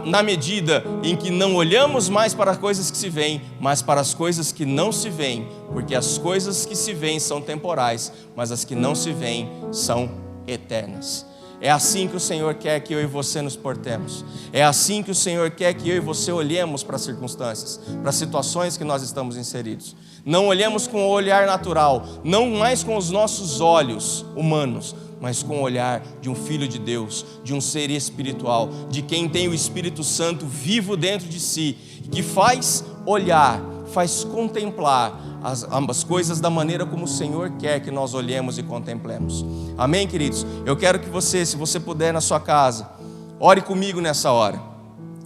na medida em que não olhamos mais para as coisas que se veem, mas para as coisas que não se veem, porque as coisas que se veem são temporais, mas as que não se veem são eternas. É assim que o Senhor quer que eu e você nos portemos. É assim que o Senhor quer que eu e você olhemos para as circunstâncias, para as situações que nós estamos inseridos. Não olhemos com o olhar natural, não mais com os nossos olhos humanos, mas com o olhar de um filho de Deus, de um ser espiritual, de quem tem o Espírito Santo vivo dentro de si, que faz olhar, faz contemplar as coisas da maneira como o Senhor quer que nós olhemos e contemplemos. Amém, queridos? Eu quero que você, se você puder na sua casa, ore comigo nessa hora,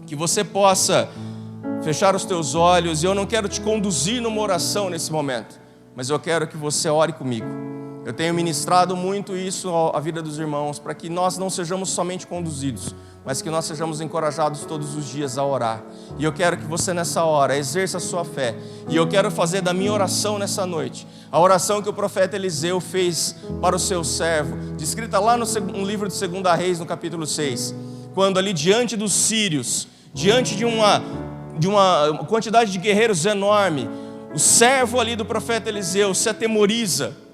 que você possa fechar os teus olhos, e eu não quero te conduzir numa oração nesse momento, mas eu quero que você ore comigo. Eu tenho ministrado muito isso à vida dos irmãos, para que nós não sejamos somente conduzidos, mas que nós sejamos encorajados todos os dias a orar. E eu quero que você nessa hora exerça a sua fé. E eu quero fazer da minha oração nessa noite a oração que o profeta Eliseu fez para o seu servo, descrita lá no livro de 2 Reis, no capítulo 6. Quando ali diante dos sírios, diante de uma quantidade de guerreiros enorme, o servo ali do profeta Eliseu se atemoriza.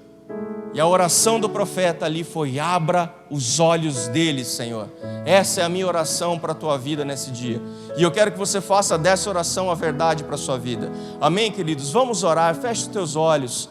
E a oração do profeta ali foi: abra os olhos deles, Senhor. Essa é a minha oração para a tua vida nesse dia. E eu quero que você faça dessa oração a verdade para a sua vida. Amém, queridos? Vamos orar, feche os teus olhos.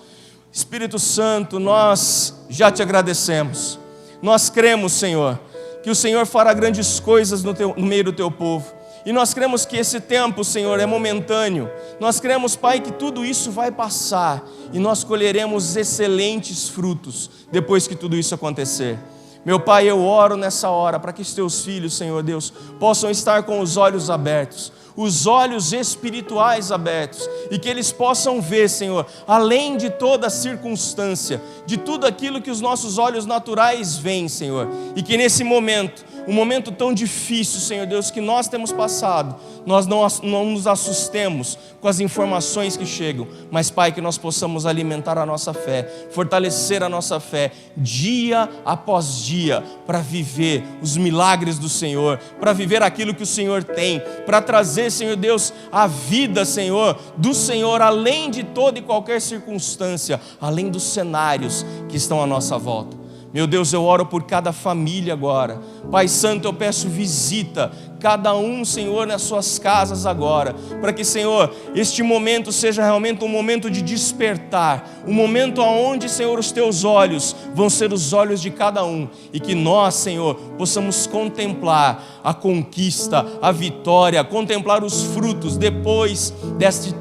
Espírito Santo, nós já te agradecemos. Nós cremos, Senhor, que o Senhor fará grandes coisas no meio do teu povo. E nós cremos que esse tempo, Senhor, é momentâneo. Nós cremos, Pai, que tudo isso vai passar e nós colheremos excelentes frutos depois que tudo isso acontecer. Meu Pai, eu oro nessa hora para que os teus filhos, Senhor Deus, possam estar com os olhos abertos, os olhos espirituais abertos, e que eles possam ver, Senhor, além de toda circunstância, de tudo aquilo que os nossos olhos naturais veem, Senhor, e que nesse momento, um momento tão difícil, Senhor Deus, que nós temos passado, nós não nos assustemos com as informações que chegam, mas, Pai, que nós possamos alimentar a nossa fé, fortalecer a nossa fé, dia após dia, para viver os milagres do Senhor, para viver aquilo que o Senhor tem, para trazer, Senhor Deus, a vida, Senhor, do Senhor, além de toda e qualquer circunstância, além dos cenários que estão à nossa volta. Meu Deus, eu oro por cada família agora. Pai Santo, eu peço visita cada um, Senhor, nas suas casas agora, para que, Senhor, este momento seja realmente um momento de despertar, um momento onde, Senhor, os teus olhos vão ser os olhos de cada um, e que nós, Senhor, possamos contemplar a conquista, a vitória, contemplar os frutos depois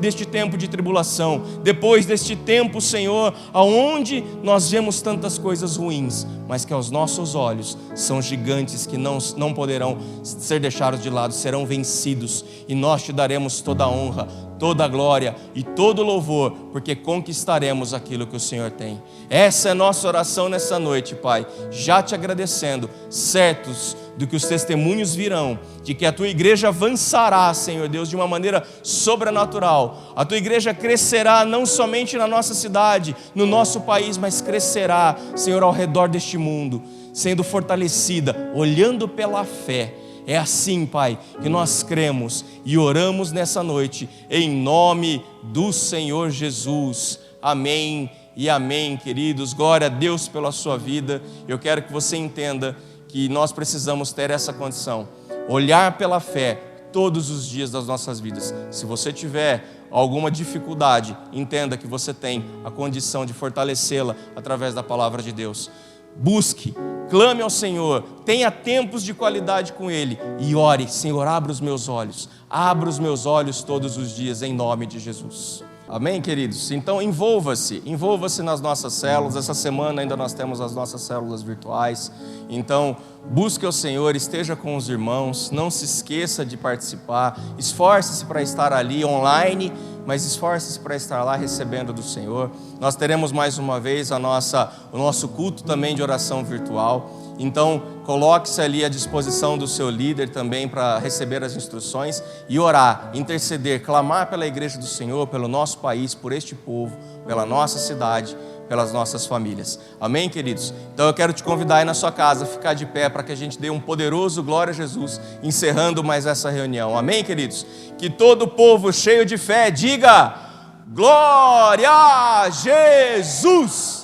deste tempo de tribulação, depois deste tempo, Senhor, aonde nós vemos tantas coisas ruins, mas que aos nossos olhos são gigantes que não poderão ser deixados de lado, serão vencidos, e nós te daremos toda a honra, toda a glória e todo o louvor, porque conquistaremos aquilo que o Senhor tem. Essa é a nossa oração nessa noite, Pai, já te agradecendo, certos do que os testemunhos virão, de que a tua igreja avançará, Senhor Deus, de uma maneira sobrenatural. A tua igreja crescerá não somente na nossa cidade, no nosso país, mas crescerá, Senhor, ao redor deste mundo, sendo fortalecida, olhando pela fé. É assim, Pai, que nós cremos e oramos nessa noite, em nome do Senhor Jesus. Amém e amém, queridos. Glória a Deus pela sua vida. Eu quero que você entenda que nós precisamos ter essa condição, olhar pela fé todos os dias das nossas vidas. Se você tiver alguma dificuldade, entenda que você tem a condição de fortalecê-la através da palavra de Deus. Busque, clame ao Senhor, tenha tempos de qualidade com Ele e ore: Senhor, abra os meus olhos todos os dias, em nome de Jesus. Amém, queridos? Então envolva-se nas nossas células. Essa semana ainda nós temos as nossas células virtuais. Então busque o Senhor, esteja com os irmãos, não se esqueça de participar, esforce-se para estar ali online, mas esforce-se para estar lá recebendo do Senhor. Nós teremos mais uma vez o nosso culto também de oração virtual. Então, coloque-se ali à disposição do seu líder também para receber as instruções e orar, interceder, clamar pela igreja do Senhor, pelo nosso país, por este povo, pela nossa cidade, pelas nossas famílias. Amém, queridos? Então eu quero te convidar aí na sua casa, ficar de pé para que a gente dê um poderoso glória a Jesus, encerrando mais essa reunião. Amém, queridos? Que todo o povo cheio de fé diga: glória a Jesus!